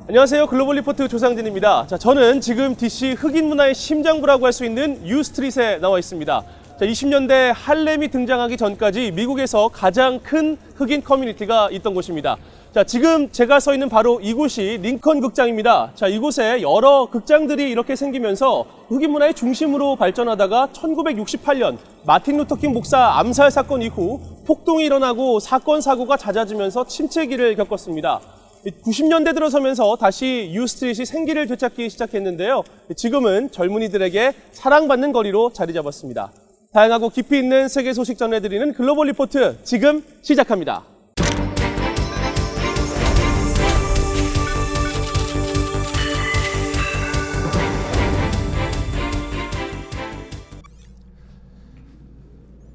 안녕하세요. 글로벌 리포트 조상진입니다. 저는 지금 DC 흑인 문화의 심장부라고 할 수 있는 유스트릿에 나와 있습니다. 20년대 할렘이 등장하기 전까지 미국에서 가장 큰 흑인 커뮤니티가 있던 곳입니다. 지금 제가 서 있는 바로 이곳이 링컨 극장입니다. 이곳에 여러 극장들이 이렇게 생기면서 흑인 문화의 중심으로 발전하다가 1968년 마틴 루터킹 목사 암살 사건 이후 폭동이 일어나고 사건 사고가 잦아지면서 침체기를 겪었습니다. 90년대 들어서면서 다시 유스트릿이 생기를 되찾기 시작했는데요. 지금은 젊은이들에게 사랑받는 거리로 자리 잡았습니다. 다양하고 깊이 있는 세계 소식 전해드리는 글로벌 리포트 지금 시작합니다.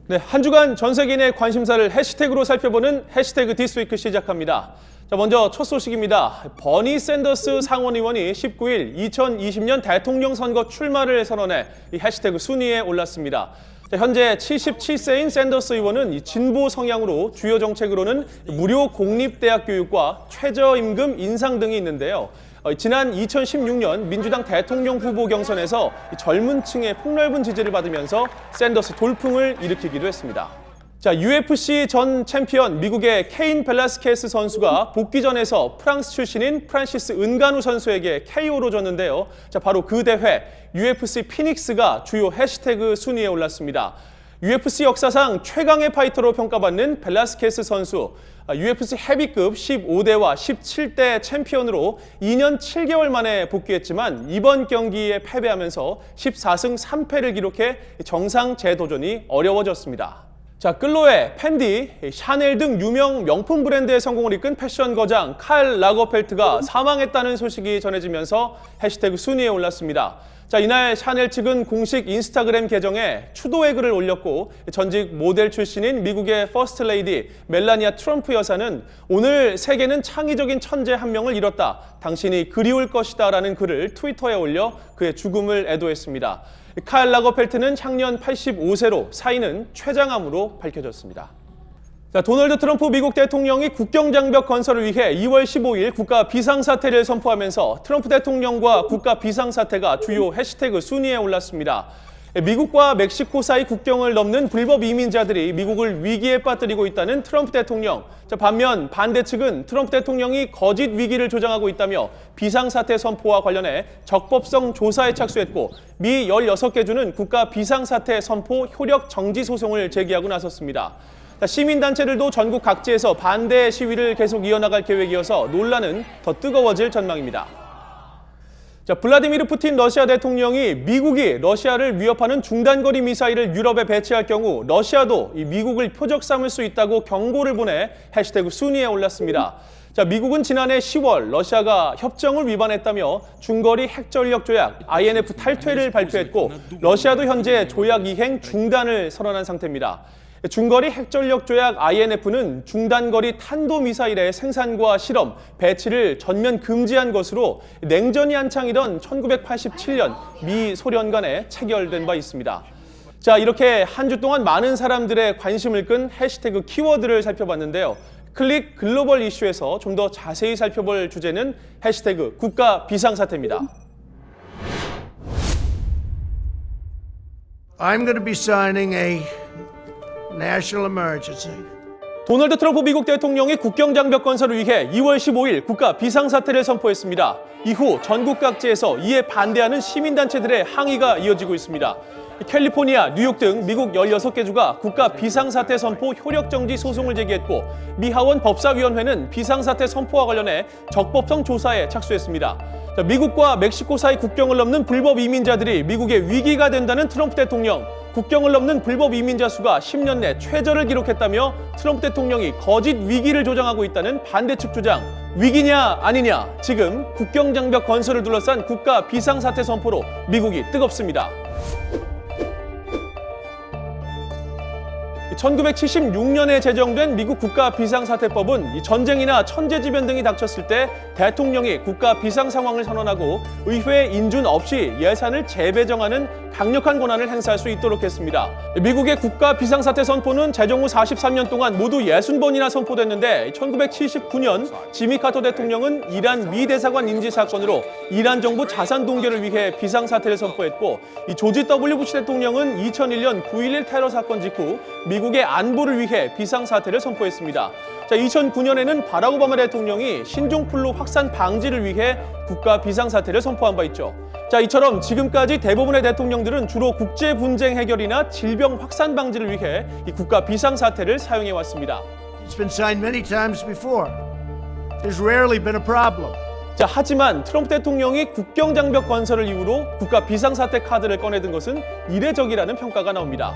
네, 한 주간 전 세계인의 관심사를 해시태그로 살펴보는 해시태그 디스위크 시작합니다. 먼저 첫 소식입니다. 버니 샌더스 상원의원이 19일 2020년 대통령 선거 출마를 선언해 이 해시태그 순위에 올랐습니다. 현재 77세인 샌더스 의원은 진보 성향으로 주요 정책으로는 무료 공립대학 교육과 최저임금 인상 등이 있는데요. 지난 2016년 민주당 대통령 후보 경선에서 젊은 층의 폭넓은 지지를 받으면서 샌더스 돌풍을 일으키기도 했습니다. UFC 전 챔피언 미국의 케인 벨라스케스 선수가 복귀전에서 프랑스 출신인 프란시스 은가누 선수에게 KO로 졌는데요. 바로 그 대회 UFC 피닉스가 주요 해시태그 순위에 올랐습니다. UFC 역사상 최강의 파이터로 평가받는 벨라스케스 선수, UFC 헤비급 15대와 17대 챔피언으로 2년 7개월 만에 복귀했지만 이번 경기에 패배하면서 14승 3패를 기록해 정상 재도전이 어려워졌습니다. 클로에, 팬디, 샤넬 등 유명 명품 브랜드의 성공을 이끈 패션 거장 칼 라거펠트가 사망했다는 소식이 전해지면서 해시태그 순위에 올랐습니다. 이날 샤넬 측은 공식 인스타그램 계정에 추도의 글을 올렸고 전직 모델 출신인 미국의 퍼스트 레이디 멜라니아 트럼프 여사는 오늘 세계는 창의적인 천재 한 명을 잃었다. 당신이 그리울 것이다 라는 글을 트위터에 올려 그의 죽음을 애도했습니다. 칼 라거펠트는 향년 85세로 사인은 췌장암으로 밝혀졌습니다. 도널드 트럼프 미국 대통령이 국경장벽 건설을 위해 2월 15일 국가 비상사태를 선포하면서 트럼프 대통령과 국가 비상사태가 주요 해시태그 순위에 올랐습니다. 미국과 멕시코 사이 국경을 넘는 불법 이민자들이 미국을 위기에 빠뜨리고 있다는 트럼프 대통령. 반면 반대 측은 트럼프 대통령이 거짓 위기를 조장하고 있다며 비상사태 선포와 관련해 적법성 조사에 착수했고 미 16개 주는 국가 비상사태 선포 효력 정지 소송을 제기하고 나섰습니다. 시민단체들도 전국 각지에서 반대 시위를 계속 이어나갈 계획이어서 논란은 더 뜨거워질 전망입니다. 블라디미르 푸틴 러시아 대통령이 미국이 러시아를 위협하는 중단거리 미사일을 유럽에 배치할 경우 러시아도 이 미국을 표적 삼을 수 있다고 경고를 보내 해시태그 순위에 올랐습니다. 미국은 지난해 10월 러시아가 협정을 위반했다며 중거리 핵전력 조약 INF 탈퇴를 발표했고 러시아도 현재 조약 이행 중단을 선언한 상태입니다. 중거리 핵전력 조약 INF는 중단거리 탄도미사일의 생산과 실험, 배치를 전면 금지한 것으로 냉전이 한창이던 1987년 미 소련 간에 체결된 바 있습니다. 이렇게 한 주 동안 많은 사람들의 관심을 끈 해시태그 키워드를 살펴봤는데요. 클릭 글로벌 이슈에서 좀 더 자세히 살펴볼 주제는 해시태그 국가 비상사태입니다. I'm going to be signing a national emergency. 도널드 트럼프 미국 대통령이 국경장벽 건설을 위해 2월 15일 국가 비상사태를 선포했습니다. 이후 전국 각지에서 이에 반대하는 시민단체들의 항의가 이어지고 있습니다. 캘리포니아, 뉴욕 등 미국 16개 주가 국가 비상사태 선포 효력정지 소송을 제기했고 미 하원 법사위원회는 비상사태 선포와 관련해 적법성 조사에 착수했습니다. 미국과 멕시코 사이 국경을 넘는 불법 이민자들이 미국의 위기가 된다는 트럼프 대통령. 국경을 넘는 불법 이민자 수가 10년 내 최저를 기록했다며 트럼프 대통령이 거짓 위기를 조장하고 있다는 반대측 주장. 위기냐 아니냐, 지금 국경장벽 건설을 둘러싼 국가 비상사태 선포로 미국이 뜨겁습니다. 1976년에 제정된 미국 국가비상사태법은 전쟁이나 천재지변 등이 닥쳤을 때 대통령이 국가 비상 상황을 선언하고 의회 인준 없이 예산을 재배정하는 강력한 권한을 행사할 수 있도록 했습니다. 미국의 국가 비상사태 선포는 제정 후 43년 동안 모두 60번이나 선포됐는데 1979년 지미 카터 대통령은 이란 미 대사관 인지 사건으로 이란 정부 자산 동결을 위해 비상사태를 선포했고 이 조지 W 부시 대통령은 2001년 9.11 테러 사건 직후 미국의 안보를 위해 비상사태를 선포했습니다. 자, 2009년에는 바락 오바마 대통령이 신종플루 확산 방지를 위해 국가 비상사태를 선포한 바 있죠. 자, 이처럼 지금까지 대부분의 대통령들은 주로 국제 분쟁 해결이나 질병 확산 방지를 위해 이 국가 비상사태를 사용해 왔습니다. It's been signed many times before. There's rarely been a problem. 자, 하지만 트럼프 대통령이 국경장벽 건설을 이유로 국가 비상사태 카드를 꺼내든 것은 이례적이라는 평가가 나옵니다.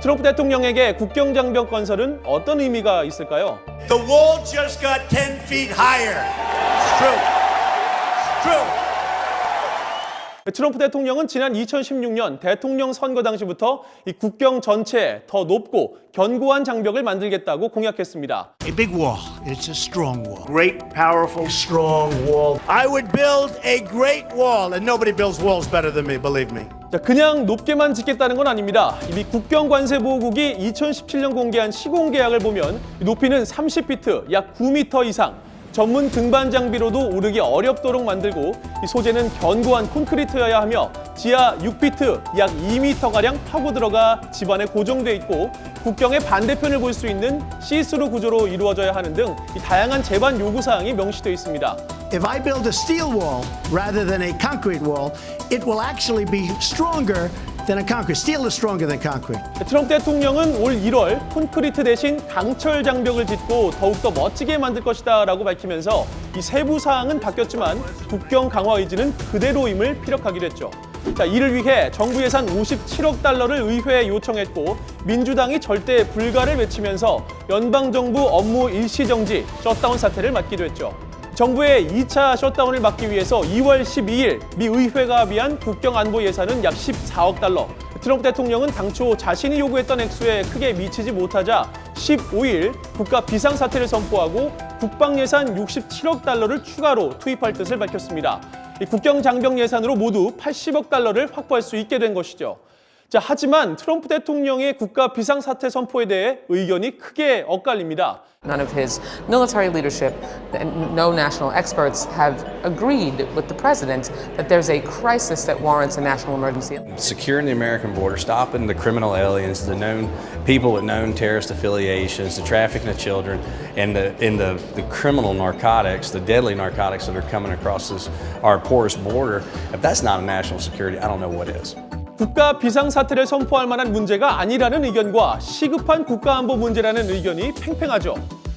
트럼프 대통령에게 국경장벽 건설은 어떤 의미가 있을까요? The wall just got 10 feet higher. It's true. It's true. 트럼프 대통령은 지난 2016년 대통령 선거 당시부터 이 국경 전체에 더 높고 견고한 장벽을 만들겠다고 공약했습니다. A big wall. It's a strong wall. Great, powerful, strong wall. I would build a great wall, and nobody builds walls better than me, believe me. 자, 그냥 높게만 짓겠다는 건 아닙니다. 이미 국경관세보호국이 2017년 공개한 시공 계약을 보면 높이는 30피트, 약 9m 이상, 전문 등반 장비로도 오르기 어렵도록 만들고 이 소재는 견고한 콘크리트여야 하며 지하 6피트, 약 2m가량 파고 들어가 집안에 고정돼 있고 국경의 반대편을 볼 수 있는 시스루 구조로 이루어져야 하는 등 이 다양한 제반 요구사항이 명시되어 있습니다. If I build a steel wall rather than a concrete wall, it will actually be stronger than a concrete. Steel is stronger than concrete. 트럼프 대통령은 올 1월 콘크리트 대신 강철 장벽을 짓고 더욱더 멋지게 만들 것이다 라고 밝히면서 이 세부 사항은 바뀌었지만 국경 강화 의지는 그대로임을 피력하기로 했죠. 자, 이를 위해 정부 예산 57억 달러를 의회에 요청했고 민주당이 절대 불가를 외치면서 연방정부 업무 일시정지, 셧다운 사태를 맞기도 했죠. 정부의 2차 셧다운을 막기 위해서 2월 12일 미 의회가 합의한 국경 안보 예산은 약 14억 달러. 트럼프 대통령은 당초 자신이 요구했던 액수에 크게 미치지 못하자 15일 국가 비상사태를 선포하고 국방 예산 67억 달러를 추가로 투입할 뜻을 밝혔습니다. 이 국경 장벽 예산으로 모두 80억 달러를 확보할 수 있게 된 것이죠. 자, 하지만 트럼프 대통령의 국가 비상사태 선포에 대해 의견이 크게 엇갈립니다. None of his military leadership, no national experts have agreed with the president that there's a crisis that warrants a national emergency. Securing the American border, stopping the criminal aliens, the known people with known terrorist affiliations, the trafficking of children, and the criminal narcotics, the deadly narcotics that are coming across our porous border. If that's not a national security, I don't know what is. 국가 비상사태를 선포할 만한 문제가 아니라는 의견과 시급한 국가안보 문제라는 의견이 팽팽하죠.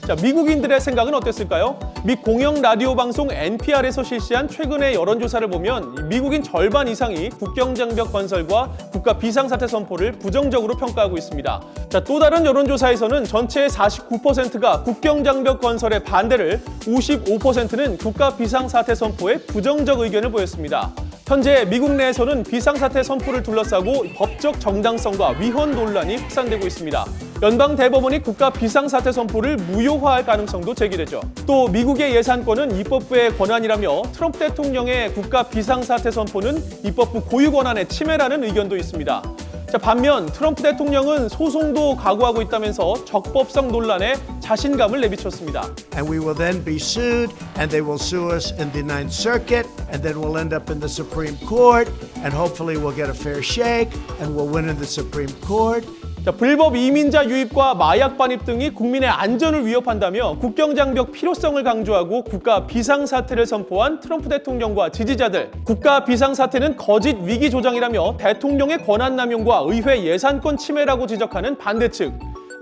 자, 미국인들의 생각은 어땠을까요? 미 공영 라디오 방송 NPR에서 실시한 최근의 여론조사를 보면 미국인 절반 이상이 국경장벽 건설과 국가 비상사태 선포를 부정적으로 평가하고 있습니다. 자, 또 다른 여론조사에서는 전체의 49%가 국경장벽 건설에 반대를, 55%는 국가 비상사태 선포에 부정적 의견을 보였습니다. 현재 미국 내에서는 비상사태 선포를 둘러싸고 법적 정당성과 위헌 논란이 확산되고 있습니다. 연방 대법원이 국가 비상사태 선포를 무효화할 가능성도 제기되죠. 또 미국의 예산권은 입법부의 권한이라며 트럼프 대통령의 국가 비상사태 선포는 입법부 고유 권한의 침해라는 의견도 있습니다. 자, 반면 트럼프 대통령은 소송도 각오하고 있다면서 적법성 논란에 자신감을 내비쳤습니다. And we will then be sued, and they will sue us in the Ninth Circuit, and then we'll end up in the Supreme Court, and hopefully we'll get a fair shake, and we'll win in the Supreme Court. 자, 불법 이민자 유입과 마약 반입 등이 국민의 안전을 위협한다며 국경장벽 필요성을 강조하고 국가 비상사태를 선포한 트럼프 대통령과 지지자들. 국가 비상사태는 거짓 위기 조장이라며 대통령의 권한남용과 의회 예산권 침해라고 지적하는 반대측.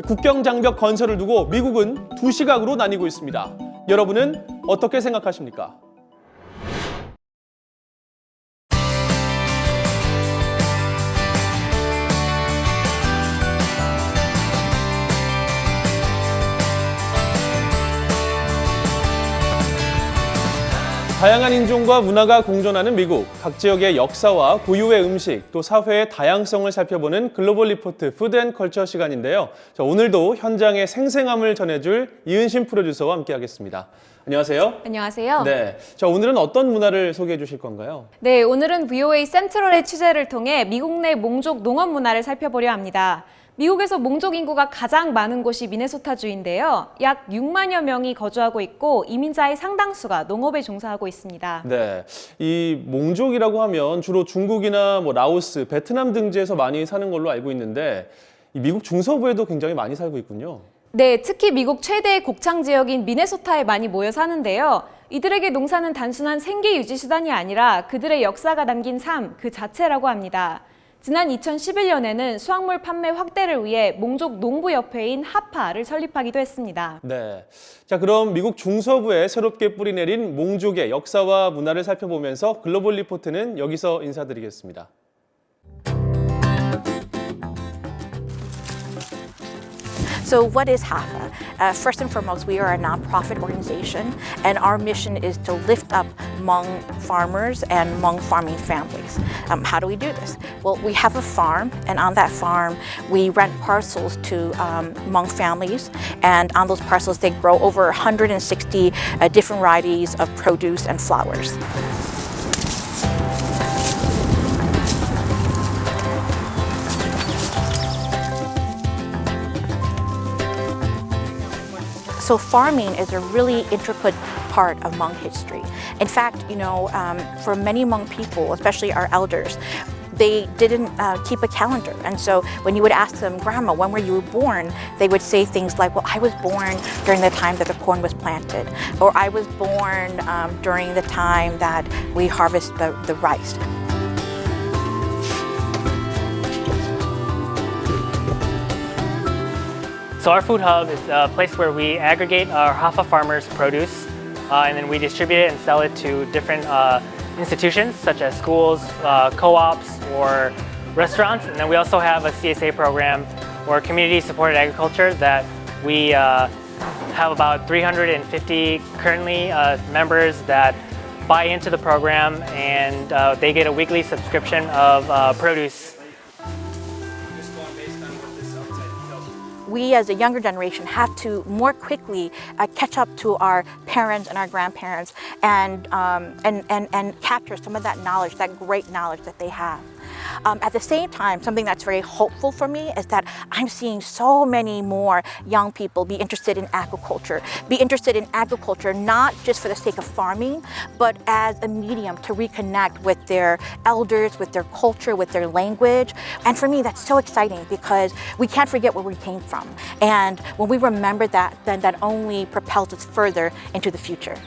국경장벽 건설을 두고 미국은 두 시각으로 나뉘고 있습니다. 여러분은 어떻게 생각하십니까? 다양한 인종과 문화가 공존하는 미국, 각 지역의 역사와 고유의 음식, 또 사회의 다양성을 살펴보는 글로벌 리포트 푸드 앤 컬처 시간인데요. 자, 오늘도 현장의 생생함을 전해줄 이은신 프로듀서와 함께하겠습니다. 안녕하세요. 안녕하세요. 네. 자, 오늘은 어떤 문화를 소개해 주실 건가요? 네, 오늘은 VOA 센트럴의 취재를 통해 미국 내 몽족 농업 문화를 살펴보려 합니다. 미국에서 몽족 인구가 가장 많은 곳이 미네소타주인데요. 약 6만여 명이 거주하고 있고 이민자의 상당수가 농업에 종사하고 있습니다. 네. 이 몽족이라고 하면 주로 중국이나 뭐 라오스, 베트남 등지에서 많이 사는 걸로 알고 있는데 이 미국 중서부에도 굉장히 많이 살고 있군요. 네, 특히 미국 최대의 곡창 지역인 미네소타에 많이 모여 사는데요. 이들에게 농사는 단순한 생계 유지 수단이 아니라 그들의 역사가 담긴 삶 그 자체라고 합니다. 지난 2011년에는 수확물 판매 확대를 위해 몽족 농부협회인 하파를 설립하기도 했습니다. 네. 자, 그럼 미국 중서부에 새롭게 뿌리내린 몽족의 역사와 문화를 살펴보면서 글로벌 리포트는 여기서 인사드리겠습니다. So what is HAFA? First and foremost, we are a nonprofit organization, and our mission is to lift up Hmong farmers and Hmong farming families. How do we do this? Well, we have a farm, and on that farm, we rent parcels to Hmong families, and on those parcels, they grow over 160 different varieties of produce and flowers. So farming is a really intricate part of Hmong history. In fact, for many Hmong people, especially our elders, they didn't keep a calendar. And so when you would ask them, Grandma, when were you born? They would say things like, well, I was born during the time that the corn was planted, or I was born during the time that we harvest the rice. So our food hub is a place where we aggregate our Hafa farmers' produce and then we distribute it and sell it to different institutions such as schools, co-ops, or restaurants. And then we also have a CSA program or community-supported agriculture that we have about 350 currently members that buy into the program and they get a weekly subscription of produce. We as a younger generation have to more quickly catch up to our parents and our grandparents and capture some of that knowledge, that great knowledge that they have. At the same time, something that's very hopeful for me is that I'm seeing so many more young people be interested in agriculture not just for the sake of farming, but as a medium to reconnect with their elders, with their culture, with their language. And for me, that's so exciting because we can't forget where we came from. And when we remember that, then that only propels us further into the future.